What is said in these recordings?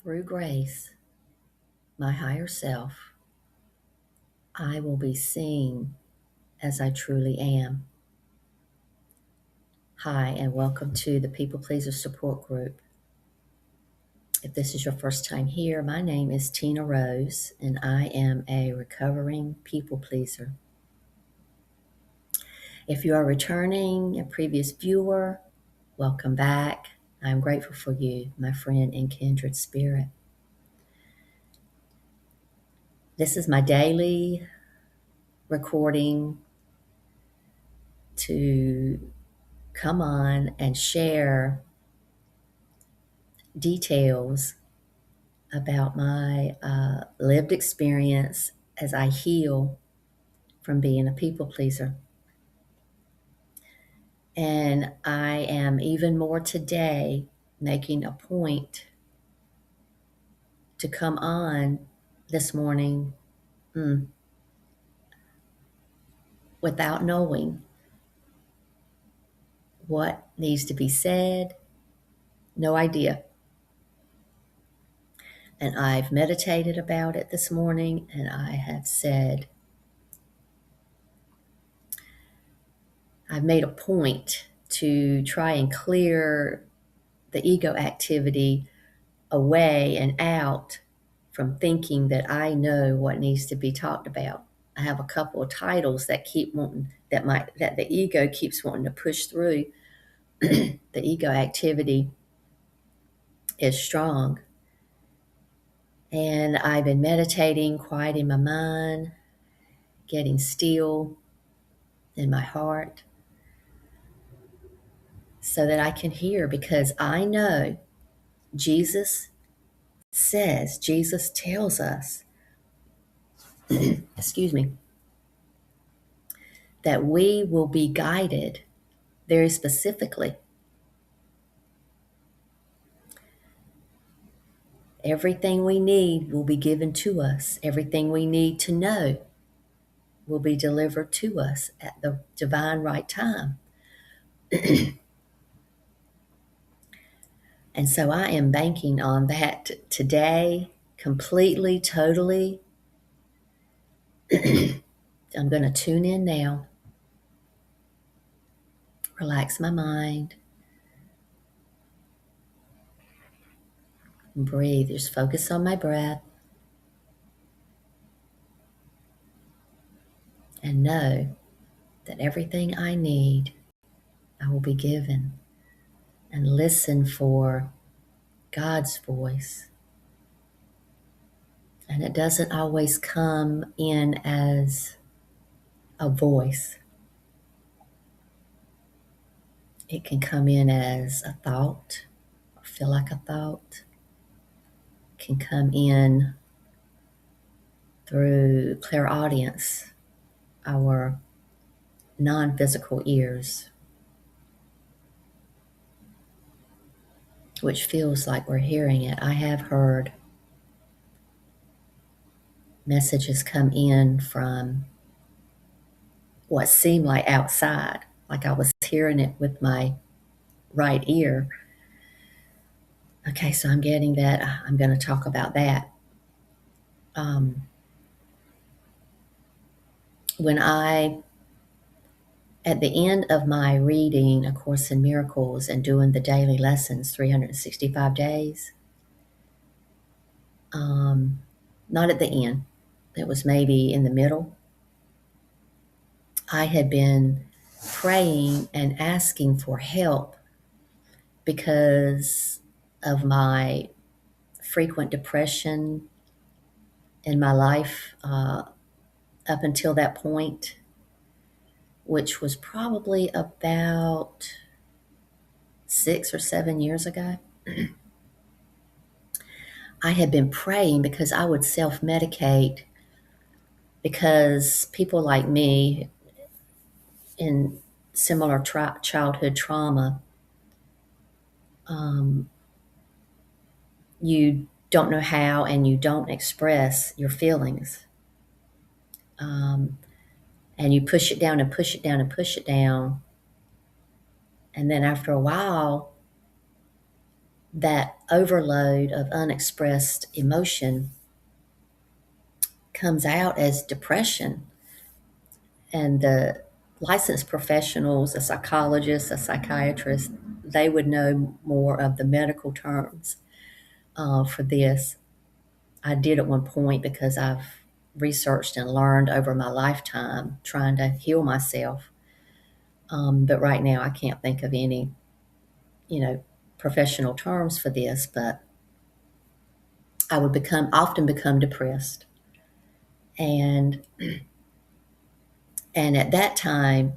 through grace, my higher self, I will be seen as I truly am. Hi, and welcome to the People Pleaser Support Group. If this is your first time here, my name is Tina Rose, and I am a recovering people pleaser. If you are returning, a previous viewer, welcome back. I'm grateful for you, my friend in kindred spirit. This is my daily recording to come on and share details about my lived experience as I heal from being a people pleaser. And I am even more today making a point to come on this morning without knowing what needs to be said, no idea. And I've meditated about it this morning, and I have said, I've made a point to try and clear the ego activity away and out from thinking that I know what needs to be talked about. I have a couple of titles that keep wanting that the ego keeps wanting to push through. The ego activity is strong. And I've been meditating, quieting my mind, getting still in my heart so that I can hear, because I know Jesus tells us, excuse me, that we will be guided very specifically. Everything we need will be given to us. Everything we need to know will be delivered to us at the divine right time. And so I am banking on that today, completely, totally. I'm going to tune in now, relax my mind, and breathe. Just focus on my breath and know that everything I need, I will be given. And listen for God's voice. And it doesn't always come in as a voice. It can come in as a thought, or feel like a thought. It can come in through clairaudience, our non-physical ears, which feels like we're hearing it. I have heard messages come in from what seemed like outside, like I was hearing it with my right ear. Okay, so I'm getting that. I'm going to talk about that. When at the end of my reading A Course in Miracles and doing the daily lessons, 365 days, not at the end, it was maybe in the middle, I had been praying and asking for help because of my frequent depression in my life up until that point, which was probably about 6 or 7 years ago. I had been praying because I would self-medicate because people like me in similar childhood trauma, you don't know how and you don't express your feelings. And you push it down and push it down and push it down. And then after a while, that overload of unexpressed emotion comes out as depression. And the licensed professionals, a psychologist, a psychiatrist, they would know more of the medical terms for this. I did at one point because I've researched and learned over my lifetime trying to heal myself. But right now I can't think of any, you know, professional terms for this, but I would often become depressed. And and at that time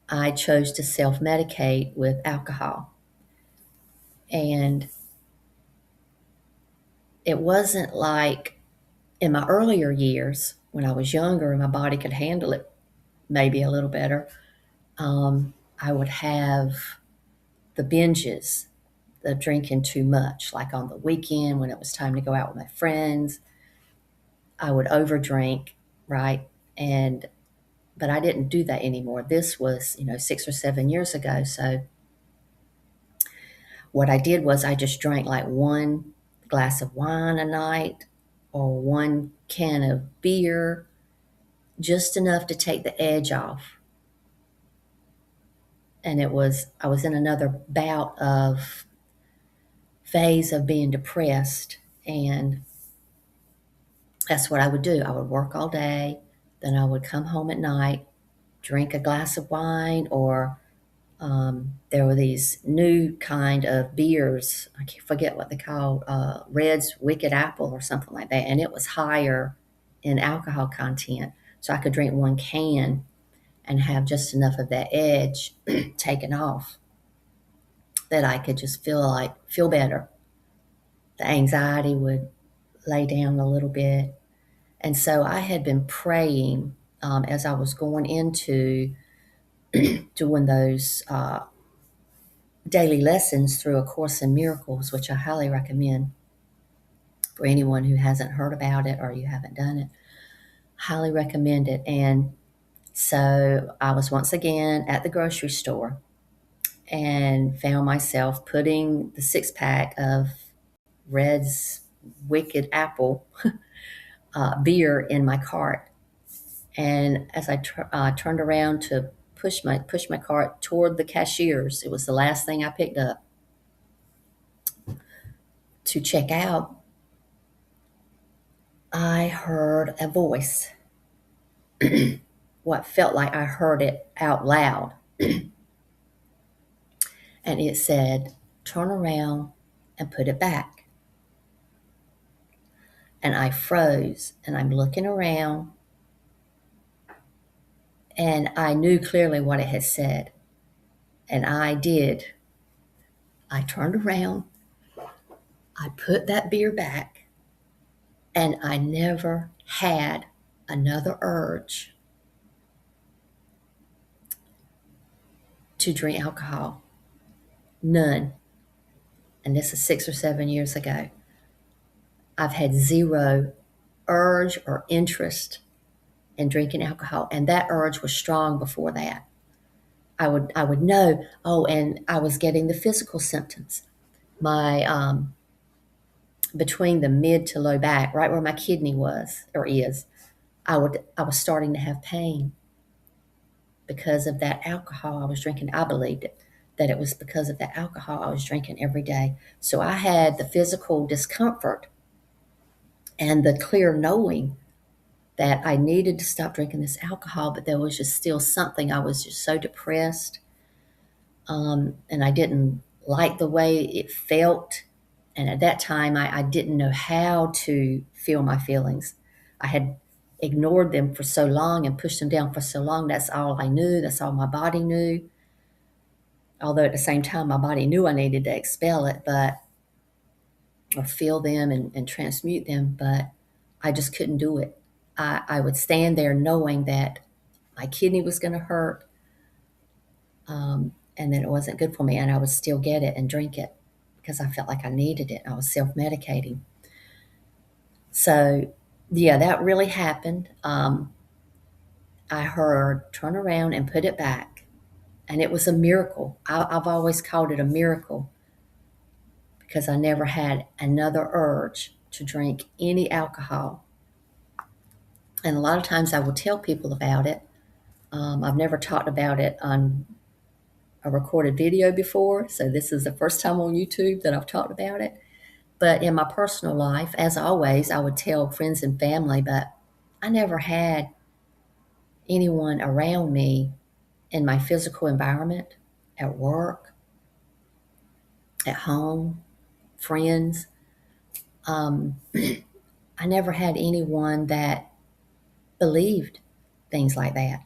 I chose to self-medicate with alcohol. And it wasn't like in my earlier years when I was younger and my body could handle it maybe a little better. I would have the binges, the drinking too much, like on the weekend when it was time to go out with my friends. I would overdrink, right? And but I didn't do that anymore. This was, 6 or 7 years ago. So what I did was I just drank like one glass of wine a night or one can of beer, just enough to take the edge off. And I was in another bout of phase of being depressed. And that's what I would do. I would work all day, then I would come home at night, drink a glass of wine, or there were these new kind of beers. I can't forget what they called, Red's Wicked Apple or something like that. And it was higher in alcohol content. So I could drink one can and have just enough of that edge taken off that I could just feel better. The anxiety would lay down a little bit. And so I had been praying as I was going into doing those daily lessons through A Course in Miracles, which I highly recommend for anyone who hasn't heard about it or you haven't done it. Highly recommend it. And so I was once again at the grocery store and found myself putting the 6-pack of Red's Wicked Apple beer in my cart. And as I turned around to push my cart toward the cashiers, it was the last thing I picked up to check out. I heard a voice, what felt like I heard it out loud. And it said, "Turn around and put it back." And I froze and I'm looking around and I knew clearly what it had said. And I did. I turned around, I put that beer back, and I never had another urge to drink alcohol. None. And this is 6 or 7 years ago. I've had zero urge or interest in drinking alcohol. And that urge was strong before that. I would know, oh, and I was getting the physical symptoms. My between the mid to low back, right where my kidney was or is, I was starting to have pain because of that alcohol I was drinking. I believed it, that it was because of the alcohol I was drinking every day. So I had the physical discomfort and the clear knowing that I needed to stop drinking this alcohol, but there was just still something. I was just so depressed, and I didn't like the way it felt. And at that time, I didn't know how to feel my feelings. I had ignored them for so long and pushed them down for so long. That's all I knew. That's all my body knew. Although at the same time, my body knew I needed to expel it, or feel them and transmute them, but I just couldn't do it. I would stand there knowing that my kidney was going to hurt, and that it wasn't good for me, and I would still get it and drink it because I felt like I needed it. I was self-medicating. So, yeah, that really happened. I heard, "Turn around and put it back." And it was a miracle. I've always called it a miracle because I never had another urge to drink any alcohol. And a lot of times I will tell people about it. I've never talked about it on a recorded video before, so this is the first time on YouTube that I've talked about it. But in my personal life, as always, I would tell friends and family, but I never had anyone around me in my physical environment, at work, at home, friends. Um, I never had anyone that believed things like that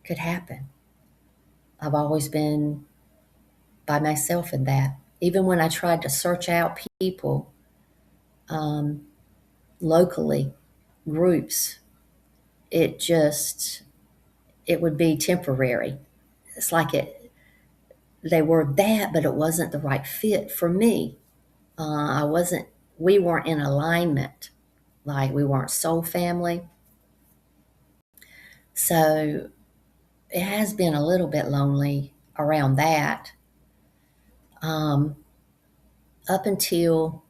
could happen. I've always been by myself in that. Even when I tried to search out people um, locally, groups, it just, it would be temporary. It's like they were that, but it wasn't the right fit for me. We weren't in alignment. Like we weren't soul family. So it has been a little bit lonely around that. Um, Up until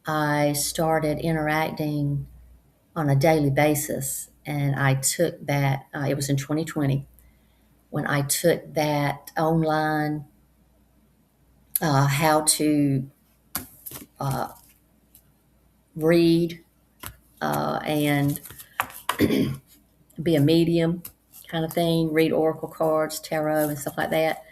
I started interacting on a daily basis, and I took that, it was in 2020, when I took that online how to uh, read and be a medium kind of thing, read oracle cards, tarot, and stuff like that.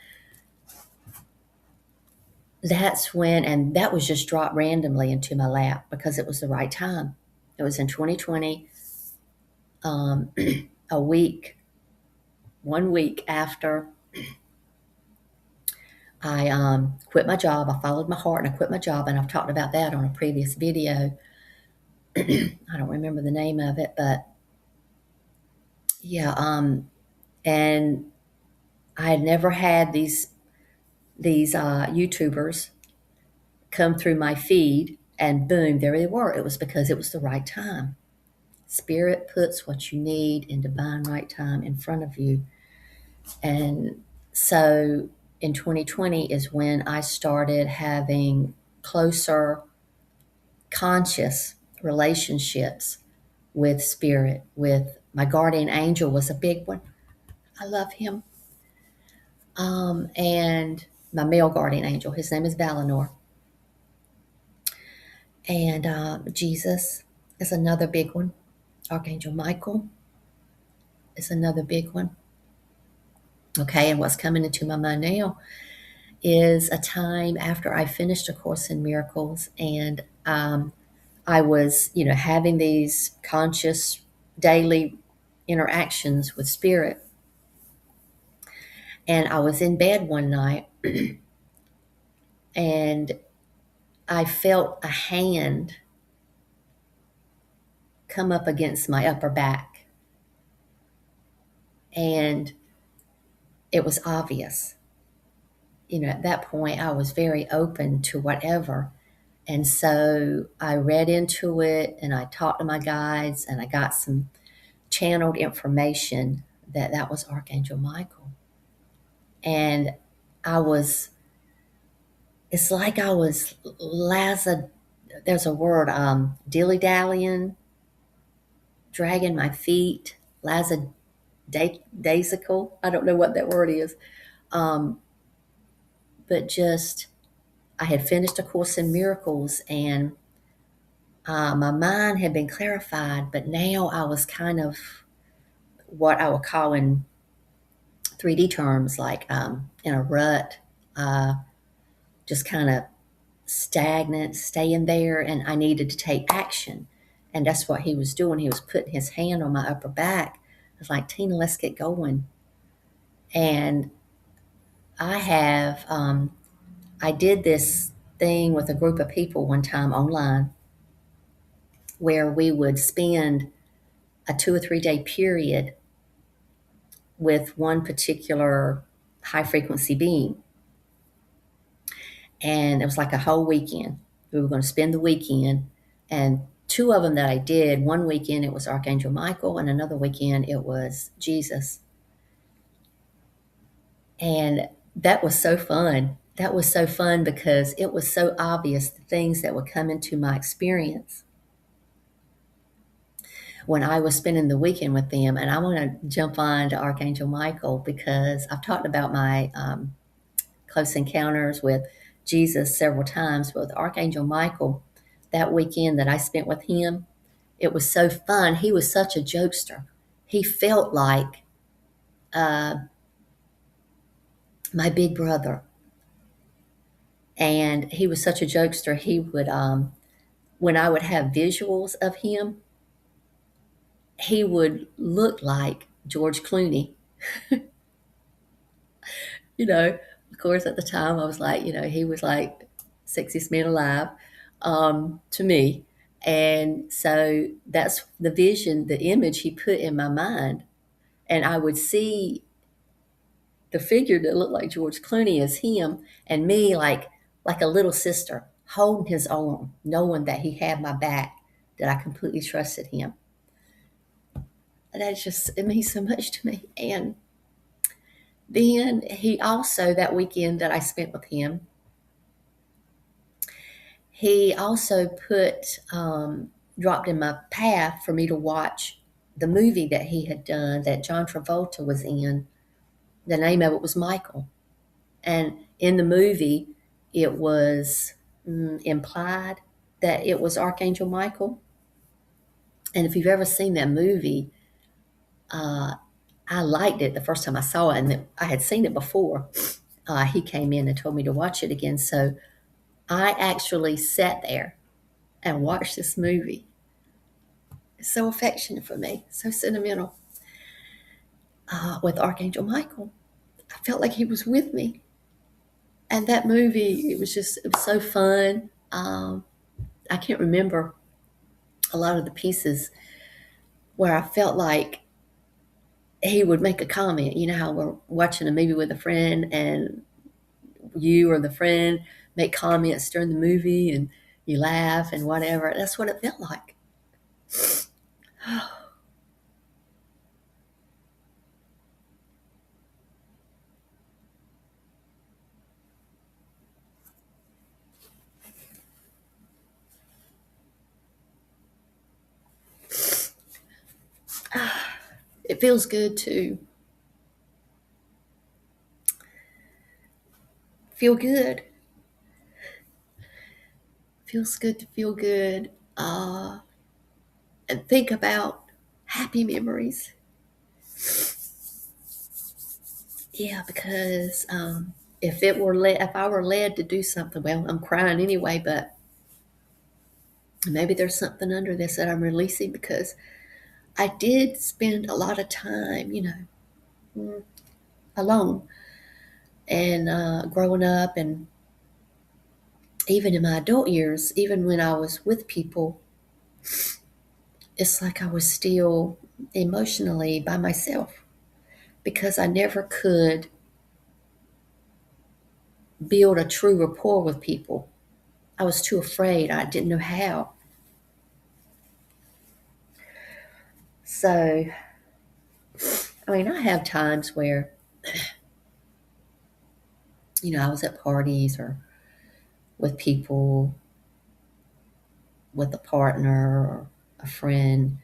That's when, and that was just dropped randomly into my lap because it was the right time. It was in 2020, um, a week, 1 week after I quit my job. I followed my heart and I quit my job, and I've talked about that on a previous video. I don't remember the name of it, but yeah, and I had never had these YouTubers come through my feed, and boom, there they were. It was because it was the right time. Spirit puts what you need in divine right time in front of you. And so in 2020 is when I started having closer, conscious relationships with spirit, with my guardian angel was a big one. I love him. And my male guardian angel, his name is Valinor. And Jesus is another big one. Archangel Michael is another big one. Okay, and what's coming into my mind now is a time after I finished A Course in Miracles, and I was, having these conscious daily interactions with spirit. And I was in bed one night and I felt a hand come up against my upper back. And it was obvious. At that point, I was very open to whatever. And so I read into it and I talked to my guides and I got some channeled information that was Archangel Michael. And it's like I was there's a word, dilly-dallying, dragging my feet, daisical. I don't know what that word is. But just, I had finished A Course in Miracles, and my mind had been clarified, but now I was kind of what I would call in 3D terms, like in a rut, just kind of stagnant, staying there, and I needed to take action. And that's what he was doing. He was putting his hand on my upper back. I was like, Tina, let's get going. And I did this thing with a group of people one time online where we would spend a 2 or 3 day period with one particular high frequency being. And it was like a whole weekend. We were going to spend the weekend. And two of them that I did, one weekend it was Archangel Michael, and another weekend it was Jesus. And that was so fun. that was so fun because it was so obvious the things that would come into my experience when I was spending the weekend with them. And I want to jump on to Archangel Michael because I've talked about my close encounters with Jesus several times, but with Archangel Michael, that weekend that I spent with him, it was so fun. He was such a jokester. He felt like uh, my big brother. And he was such a jokester. He would, when I would have visuals of him, he would look like George Clooney. You know, of course, at the time, I was like, he was like sexiest man alive to me. And so that's the vision, the image he put in my mind. And I would see the figure that looked like George Clooney as him, and me like a little sister holding his arm, knowing that he had my back, that I completely trusted him. And that's just, it means so much to me. And then he also, that weekend that I spent with him, he also dropped in my path for me to watch the movie that he had done that John Travolta was in. The name of it was Michael. And in the movie, it was implied that it was Archangel Michael. And if you've ever seen that movie, uh, I liked it the first time I saw it, and I had seen it before. He came in and told me to watch it again. So I actually sat there and watched this movie. It's so affectionate for me, so sentimental. With Archangel Michael, I felt like he was with me. And that movie, it was so fun. I can't remember a lot of the pieces where I felt like he would make a comment. You know how we're watching a movie with a friend and you or the friend make comments during the movie and you laugh and whatever. That's what it felt like. It feels good to feel good. Feels good to feel good. And think about happy memories. Yeah, because if I were led to do something, well, I'm crying anyway, but maybe there's something under this that I'm releasing because I did spend a lot of time, alone and growing up, and even in my adult years, even when I was with people, it's like I was still emotionally by myself because I never could build a true rapport with people. I was too afraid. I didn't know how. So, I mean, I have times where, I was at parties or with people, with a partner or a friend,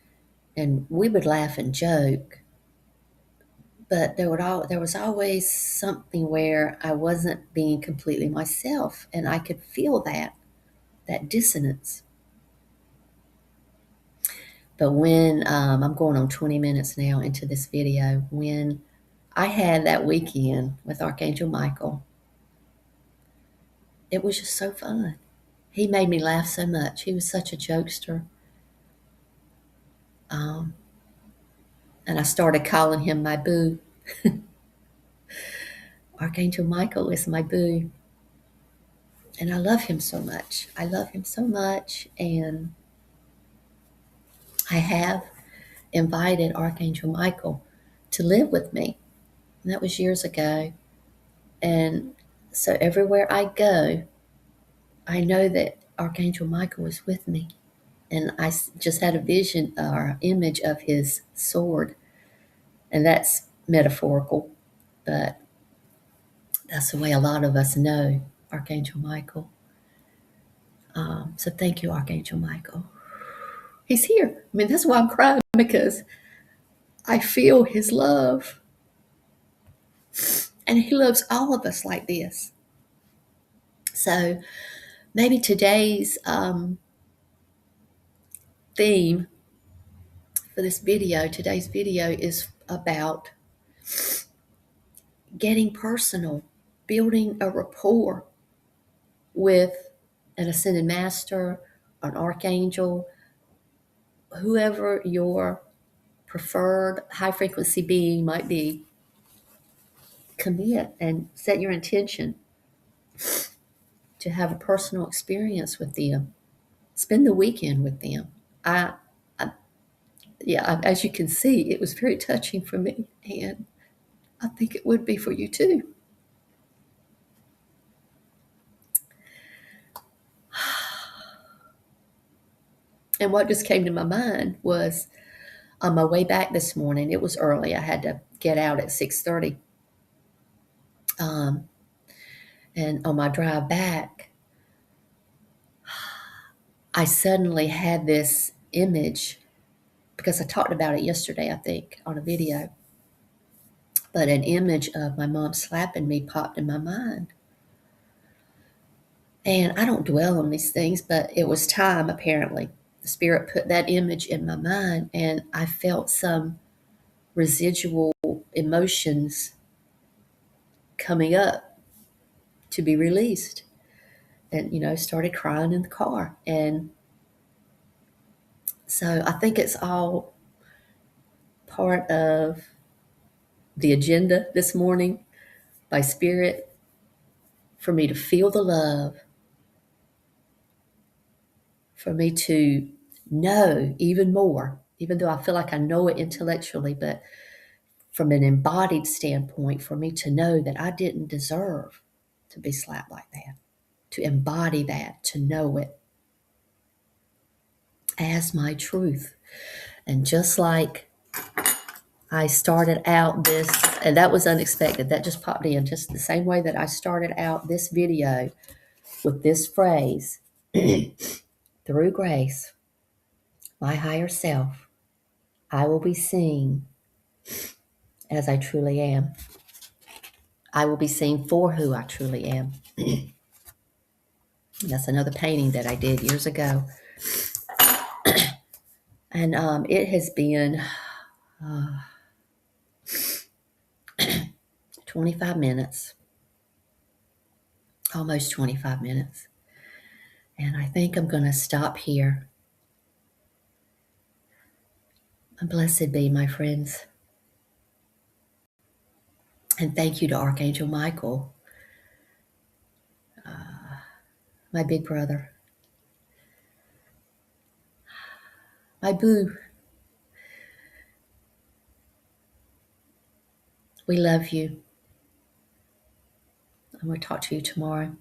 and we would laugh and joke. But there was always something where I wasn't being completely myself, and I could feel that dissonance. But when I'm going on 20 minutes now into this video, when I had that weekend with Archangel Michael, it was just so fun. He made me laugh so much. He was such a jokester. Um, and I started calling him my boo. Archangel Michael is my boo. And I love him so much. I love him so much. And I have invited Archangel Michael to live with me. And that was years ago. And so everywhere I go, I know that Archangel Michael is with me. And just had a vision or image of his sword. And that's metaphorical, but That's the way a lot of us know Archangel Michael. So thank you, Archangel Michael. He's here. I mean, that's why I'm crying, because I feel his love. And he loves all of us like this. So maybe today's theme for today's video is about getting personal, building a rapport with an ascended master, an archangel, whoever your preferred high frequency being might be. Commit and set your intention to have a personal experience with them. Spend the weekend with them. I, I yeah, as you can see, it was very touching for me, and I think it would be for you too. And what just came to my mind was on my way back this morning. It was early. I had to get out at 6:30. And on my drive back, I suddenly had this image, because I talked about it yesterday, I think, on a video. But an image of my mom slapping me popped in my mind. And I don't dwell on these things, but it was time, apparently. The spirit put that image in my mind, and I felt some residual emotions coming up to be released. And, started crying in the car. And so I think it's all part of the agenda this morning by spirit, for me to feel the love, for me to know even more, even though I feel like I know it intellectually, but from an embodied standpoint, for me to know that I didn't deserve to be slapped like that, to embody that, to know it as my truth. And just like I started out this, and that was unexpected, that just popped in, just the same way that I started out this video with this phrase, through grace, my higher self, I will be seen as I truly am. I will be seen for who I truly am. That's another painting that I did years ago. And it has been 25 minutes, almost 25 minutes. And I think I'm going to stop here. And blessed be, my friends. And thank you to Archangel Michael, my big brother, my boo. We love you. I'm going to talk to you tomorrow.